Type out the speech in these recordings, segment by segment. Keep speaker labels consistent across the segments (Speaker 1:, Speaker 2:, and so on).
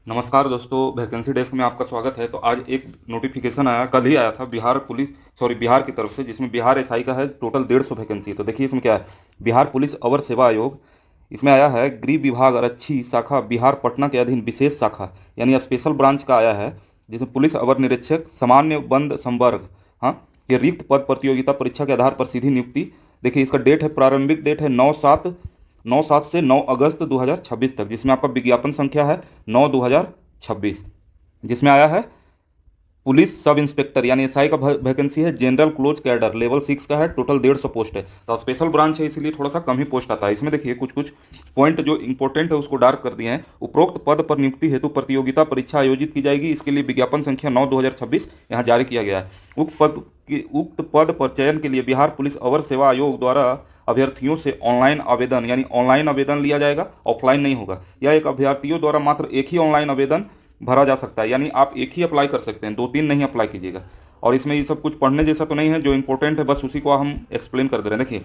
Speaker 1: नमस्कार दोस्तों, vacancy desk में आपका स्वागत है। तो आज एक नोटिफिकेशन आया, कल ही आया था बिहार की तरफ से, जिसमें बिहार एसआई का है टोटल 150 वैकेंसी। तो देखिए इसमें क्या है, बिहार पुलिस अवर सेवा आयोग, इसमें आया है गृह विभाग आरक्षी शाखा बिहार पटना के अधीन विशेष शाखा यानी स्पेशल ब्रांच का आया है, जिसमें पुलिस अवर निरीक्षक सामान्य बंद संवर्ग, हाँ, के रिक्त पद प्रतियोगिता परीक्षा के आधार पर सीधी नियुक्ति। देखिए इसका डेट है, प्रारंभिक डेट है 9/7 से 9 अगस्त 2026 तक, जिसमें आपका विज्ञापन संख्या है 9/2026, जिसमें आया है पुलिस सब इंस्पेक्टर यानी एसआई का वैकेंसी है। जनरल क्लोज कैडर लेवल 6 का है, टोटल 150 पोस्ट है। तो स्पेशल ब्रांच है इसलिए थोड़ा सा कम ही पोस्ट आता है। इसमें देखिए कुछ कुछ पॉइंट जो इंपॉर्टेंट है उसको डार्क कर दिए हैं। उपरोक्त पद पर नियुक्ति हेतु प्रतियोगिता परीक्षा आयोजित की जाएगी। इसके लिए विज्ञापन संख्या 9/2026 यहाँ जारी किया गया है। उक्त पद पर चयन के लिए बिहार पुलिस अवर सेवा आयोग द्वारा अभ्यर्थियों से ऑनलाइन आवेदन यानी ऑनलाइन आवेदन लिया जाएगा, ऑफलाइन नहीं होगा। यह एक अभ्यर्थियों द्वारा मात्र एक ही ऑनलाइन आवेदन भरा जा सकता है, यानी आप एक ही अप्लाई कर सकते हैं, 2-3 नहीं अप्लाई कीजिएगा। और इसमें ये सब कुछ पढ़ने जैसा तो नहीं है, जो इंपॉर्टेंट है बस उसी को हम एक्सप्लेन कर दे रहे हैं। देखिए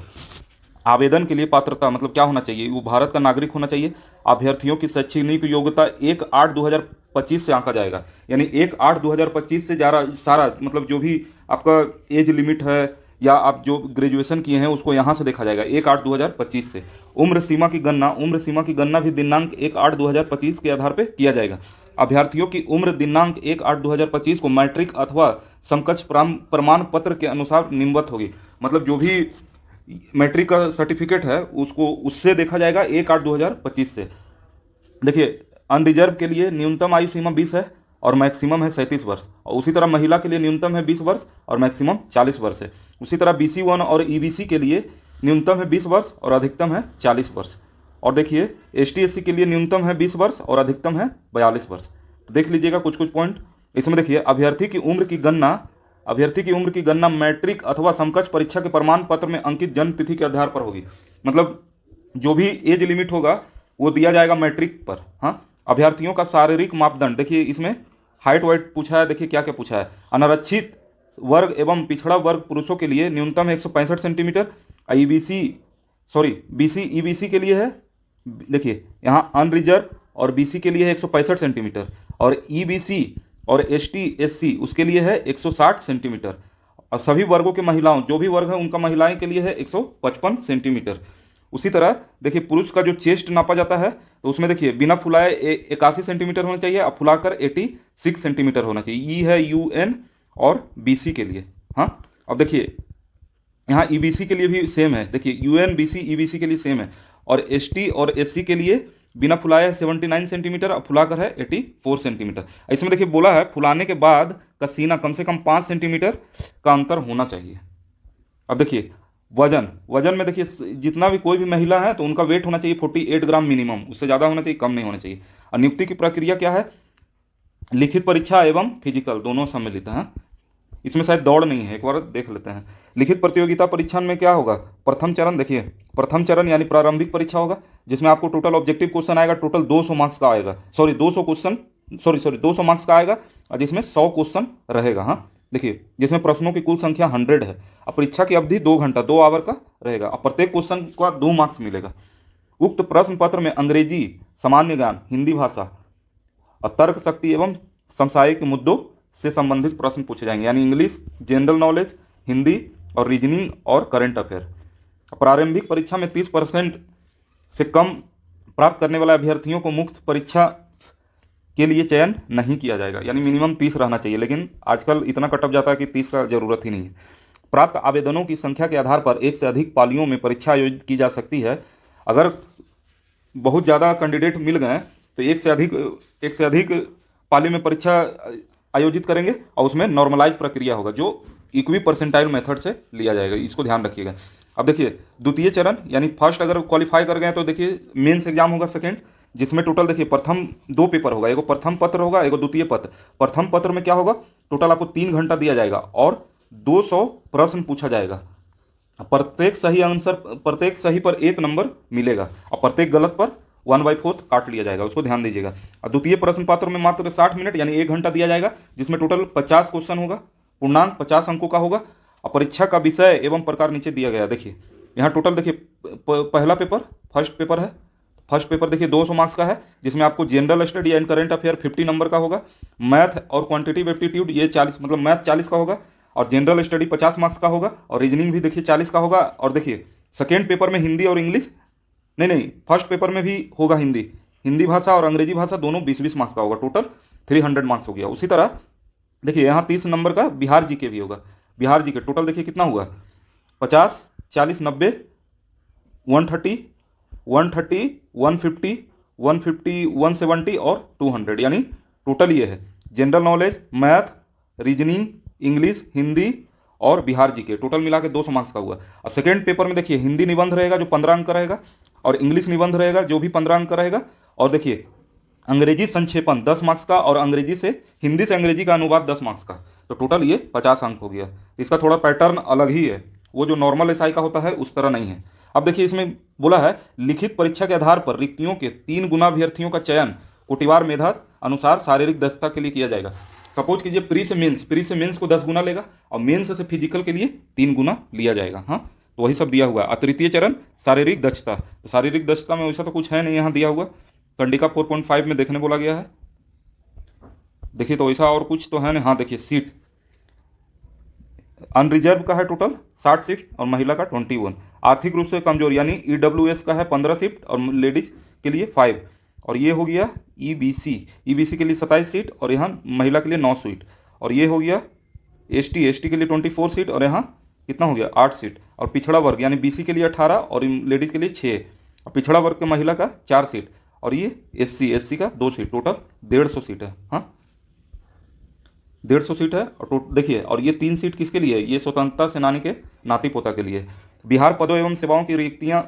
Speaker 1: आवेदन के लिए पात्रता मतलब क्या होना चाहिए, वो भारत का नागरिक होना चाहिए। अभ्यर्थियों की शैक्षणिक योग्यता 1/8/2025 से आंका जाएगा, यानी 1/8/2025 से ज़्यादा सारा मतलब जो भी आपका एज लिमिट है या आप जो ग्रेजुएशन किए हैं उसको यहाँ से देखा जाएगा 1/8/2025 से। उम्र सीमा की गणना भी दिनांक 1/8/2025 के आधार पर किया जाएगा। अभ्यर्थियों की उम्र दिनांक 1/8/2025 को मैट्रिक अथवा समकक्ष प्रमाण पत्र के अनुसार निम्नवत होगी। मतलब जो भी मैट्रिक का सर्टिफिकेट है उसको उससे देखा जाएगा 1/8/2025 से। देखिए अनरिजर्व के लिए न्यूनतम आयु सीमा 20 है और मैक्सिमम है 37 वर्ष, और उसी तरह महिला के लिए न्यूनतम है 20 वर्ष और मैक्सिमम 40 वर्ष है। उसी तरह BC1 और EBC के लिए न्यूनतम है 20 वर्ष और अधिकतम है 40 वर्ष। और देखिए ST/SC के लिए न्यूनतम है 20 वर्ष और अधिकतम है 42 वर्ष। तो देख लीजिएगा कुछ कुछ पॉइंट इसमें। देखिए अभ्यर्थी की उम्र की गणना मैट्रिक अथवा समकक्ष परीक्षा के प्रमाण पत्र में अंकित जन्म तिथि के आधार पर होगी। मतलब जो भी एज लिमिट होगा वो दिया जाएगा मैट्रिक पर। हाँ, अभ्यर्थियों का शारीरिक मापदंड, देखिए इसमें हाइट वाइट पूछा है। देखिए क्या क्या पूछा है, अनारक्षित वर्ग एवं पिछड़ा वर्ग पुरुषों के लिए न्यूनतम है 165 सेंटीमीटर। BC EBC के लिए है, देखिए यहाँ अनरिजर्व और BC के लिए है 165 सेंटीमीटर, और EBC और ST/SC उसके लिए है 160 सेंटीमीटर। और सभी वर्गों के महिलाओं, जो भी वर्ग है उनका महिलाएं के लिए है 155 सेंटीमीटर। उसी तरह देखिए पुरुष का जो चेस्ट नापा जाता है तो उसमें देखिए बिना फुलाए 81 सेंटीमीटर होना चाहिए, और फुलाकर 86 सेंटीमीटर होना चाहिए। है UN और BC के लिए। हाँ, अब देखिए यहाँ EBC के लिए भी सेम है। देखिए UN BC EBC के लिए सेम है, और ST और SC के लिए बिना फुलाए है 79 सेंटीमीटर और फुलाकर है 84 सेंटीमीटर। इसमें देखिए बोला है फुलाने के बाद का सीना कम से कम 5 सेंटीमीटर का अंतर होना चाहिए। अब देखिए वजन में देखिए जितना भी कोई भी महिला है तो उनका वेट होना चाहिए 48 ग्राम मिनिमम, उससे ज़्यादा होना चाहिए, कम नहीं होना चाहिए। और नियुक्ति की प्रक्रिया क्या है, लिखित परीक्षा एवं फिजिकल दोनों सम्मिलित हैं। इसमें शायद दौड़ नहीं है, एक बार देख लेते हैं। लिखित प्रतियोगिता परीक्षा में क्या होगा, प्रथम चरण, देखिए प्रथम चरण यानी प्रारंभिक परीक्षा होगा, जिसमें आपको टोटल ऑब्जेक्टिव क्वेश्चन आएगा, टोटल 200 मार्क्स का आएगा। 200 मार्क्स का आएगा, और जिसमें 100 क्वेश्चन रहेगा। हाँ, देखिए जिसमें प्रश्नों की कुल संख्या 100 है। और परीक्षा की अवधि 2 घंटा 2 आवर का रहेगा, और प्रत्येक क्वेश्चन का 2 मार्क्स मिलेगा। उक्त प्रश्न पत्र में अंग्रेजी, सामान्य ज्ञान, हिंदी भाषा और तर्क शक्ति एवं समसामयिक मुद्दों से संबंधित प्रश्न पूछे जाएंगे, यानी इंग्लिश, जनरल नॉलेज, हिंदी और रीजनिंग और करंट अफेयर। प्रारंभिक परीक्षा में 30% से कम प्राप्त करने वाले अभ्यर्थियों को मुक्त परीक्षा के लिए चयन नहीं किया जाएगा, यानी मिनिमम 30 रहना चाहिए। लेकिन आजकल इतना कट ऑफ जाता है कि 30 का ज़रूरत ही नहीं है। प्राप्त आवेदनों की संख्या के आधार पर एक से अधिक पालियों में परीक्षा आयोजित की जा सकती है। अगर बहुत ज़्यादा कैंडिडेट मिल गए तो एक से अधिक पाली में परीक्षा आयोजित करेंगे, और उसमें नॉर्मलाइज प्रक्रिया होगा जो इक्वी परसेंटाइल मेथड से लिया जाएगा, इसको ध्यान रखिएगा। अब देखिए द्वितीय चरण यानी फर्स्ट अगर क्वालिफाई कर गए तो देखिए मेंस एग्जाम होगा सेकंड, जिसमें टोटल देखिए प्रथम 2 पेपर होगा, एगो प्रथम पत्र होगा, एगो द्वितीय पत्र। प्रथम पत्र में क्या होगा, टोटल आपको 3 घंटा दिया जाएगा और 200 प्रश्न पूछा जाएगा। प्रत्येक सही पर 1 नंबर मिलेगा, और प्रत्येक गलत पर 1/4 काट लिया जाएगा, उसको ध्यान दीजिएगा। और द्वितीय प्रश्न पत्र में मात्र 60 मिनट यानी 1 घंटा दिया जाएगा, जिसमें टोटल 50 क्वेश्चन होगा, पूर्णांक 50 अंकों का होगा। और परीक्षा का विषय एवं प्रकार नीचे दिया गया। देखिए यहाँ टोटल देखिए पहला पेपर फर्स्ट पेपर है, फर्स्ट पेपर देखिए 200 मार्क्स का है, जिसमें आपको general study and current affair 50 number का होगा, मैथ और क्वांटिटिव एप्टीट्यूड ये 40, मतलब मैथ 40 का होगा, और जनरल स्टडी 50 मार्क्स का होगा, और रीजनिंग भी देखिए 40 का होगा। और देखिए सेकेंड पेपर में हिंदी और इंग्लिश, नहीं, फर्स्ट पेपर में भी होगा हिंदी, हिंदी भाषा और अंग्रेजी भाषा दोनों 20-20 मार्क्स का होगा, टोटल 300 मार्क्स हो गया। उसी तरह देखिए यहाँ 30 नंबर का बिहार जी के भी होगा। बिहार जी के टोटल देखिए कितना हुआ, 50, 40, 90, 130, 130, 150, 150, 170 और 200, यानी टोटल ये है general knowledge, math, reasoning, English, Hindi और बिहार जी के, टोटल मिला के 200 मार्क्स का हुआ। और सेकेंड पेपर में देखिए हिंदी निबंध रहेगा जो 15 अंक का रहेगा, और इंग्लिश निबंध रहेगा जो भी 15 अंक का रहेगा, और देखिए अंग्रेजी संक्षेपण 10 मार्क्स का, और अंग्रेजी से हिंदी से अंग्रेजी का अनुवाद 10 मार्क्स का, तो टोटल ये 50 अंक हो गया। इसका थोड़ा पैटर्न अलग ही है, वो जो नॉर्मल एसआई का होता है उस तरह नहीं है। अब देखिए इसमें बोला है लिखित परीक्षा के आधार पर रिक्तियों के 3 गुना अभ्यर्थियों का चयन कोटिवार मेधा अनुसार शारीरिक दक्षता के लिए किया जाएगा। सपोज कीजिए प्री से मेंस को 10 गुना लेगा, और मेंस से फिजिकल के लिए 3 गुना लिया जाएगा। हाँ, तो वही सब दिया हुआ है। तृतीय चरण शारीरिक दक्षता, तो शारीरिक दक्षता में वैसा तो कुछ है नहीं, यहाँ दिया हुआ कंडिका 4.5 में देखने बोला गया है। देखिए तो ऐसा और कुछ तो है नहीं। हाँ देखिए सीट अनरिजर्व का है टोटल 60 सीट, और महिला का 21। आर्थिक रूप से कमजोर यानी ईडब्ल्यूएस का है 15 सीट, और लेडीज के लिए 5। और ये हो गया ईबीसी के लिए 27 सीट, और यहाँ महिला के लिए 9 सीट। और ये हो गया एसटी के लिए 24 सीट, और यहाँ कितना हो गया 8 सीट। और पिछड़ा वर्ग यानी बीसी के लिए 18, और लेडीज़ के लिए 6, और पिछड़ा वर्ग के महिला का 4 सीट, और ये एससी का 2 सीट, टोटल 150 सीट है। हाँ 150 सीट है। और देखिए, और ये 3 सीट किसके लिए है, ये स्वतंत्रता सेनानी के नाती पोता के लिए। बिहार पदों एवं सेवाओं की रिक्तियां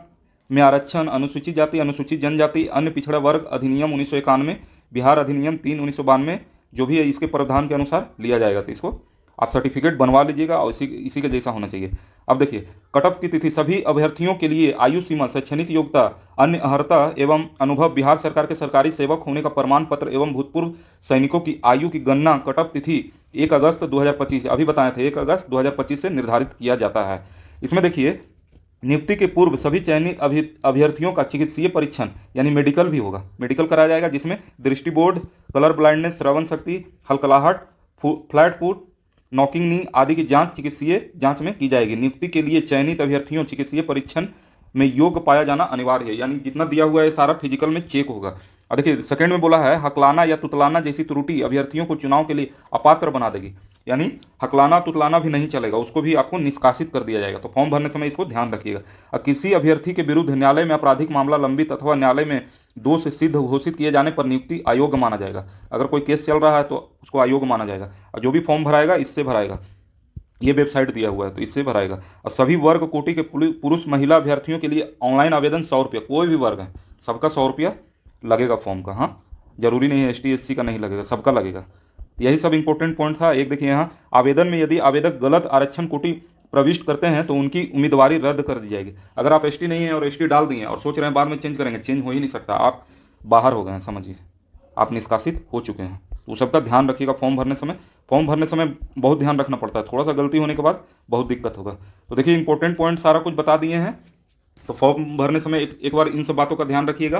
Speaker 1: में आरक्षण अनुसूचित जाति, अनुसूचित जनजाति, अन्य पिछड़ा वर्ग अधिनियम 1991, बिहार अधिनियम 3 1992 जो भी है इसके प्रावधान के अनुसार लिया जाएगा। तो इसको आप सर्टिफिकेट बनवा लीजिएगा, और इसी के जैसा होना चाहिए। अब देखिए कटअप की तिथि, सभी अभ्यर्थियों के लिए आयु सीमा, शैक्षणिक योग्यता, अन्य अर्हता एवं अनुभव, बिहार सरकार के सरकारी सेवक होने का प्रमाण पत्र एवं भूतपूर्व सैनिकों की आयु की गणना कटअप तिथि 1 अगस्त 2025, अभी बताए थे 1 अगस्त 2025 से निर्धारित किया जाता है। इसमें देखिए नियुक्ति के पूर्व सभी चयनित अभ्यर्थियों का चिकित्सीय परीक्षण यानी मेडिकल भी होगा, मेडिकल कराया जाएगा, जिसमें दृष्टि बोर्ड, कलर ब्लाइंडनेस, श्रवण शक्ति, हलकलाहट, फ्लैट फुट, नॉकिंग नी आदि की जांच चिकित्सीय जांच में की जाएगी। नियुक्ति के लिए चयनित अभ्यर्थियों चिकित्सीय परीक्षण में योग्य पाया जाना अनिवार्य है, यानी जितना दिया हुआ है सारा फिजिकल में चेक होगा। और देखिए सेकंड में बोला है हकलाना या तुतलाना जैसी त्रुटि अभ्यर्थियों को चुनाव के लिए अपात्र बना देगी, यानी हकलाना तुतलाना भी नहीं चलेगा, उसको भी आपको निष्कासित कर दिया जाएगा। तो फॉर्म भरने समय इसको ध्यान रखिएगा। और किसी अभ्यर्थी के विरुद्ध न्यायालय में आपराधिक मामला लंबित अथवा न्यायालय में दोष सिद्ध घोषित किए जाने पर नियुक्ति अयोग्य माना जाएगा। अगर कोई केस चल रहा है तो उसको अयोग्य माना जाएगा, और जो भी फॉर्म भराएगा इससे भराएगा, ये वेबसाइट दिया हुआ है तो इससे भराएगा। और सभी वर्ग कोटि के पुरुष महिला अभ्यर्थियों के लिए ऑनलाइन आवेदन 100 रुपया, कोई भी वर्ग है सबका 100 रुपया लगेगा फॉर्म का। हाँ जरूरी नहीं है एसटी एससी का नहीं लगेगा, सबका लगेगा। तो यही सब इंपॉर्टेंट पॉइंट था। एक देखिए यहाँ आवेदन में यदि आवेदक गलत आरक्षण कोटि प्रविष्ट करते हैं तो उनकी उम्मीदवारी रद्द कर दी जाएगी। अगर आप एसटी नहीं है और एसटी डाल दिए और सोच रहे हैं बाद में चेंज करेंगे, चेंज हो ही नहीं सकता, आप बाहर हो गए हैं, समझिए आप निष्कासित हो चुके हैं। तो सबका ध्यान रखिएगा फॉर्म भरने समय बहुत ध्यान रखना पड़ता है, थोड़ा सा गलती होने के बाद बहुत दिक्कत होगा। तो देखिए इंपॉर्टेंट पॉइंट सारा कुछ बता दिए हैं, तो फॉर्म भरने समय एक बार इन सब बातों का ध्यान रखिएगा।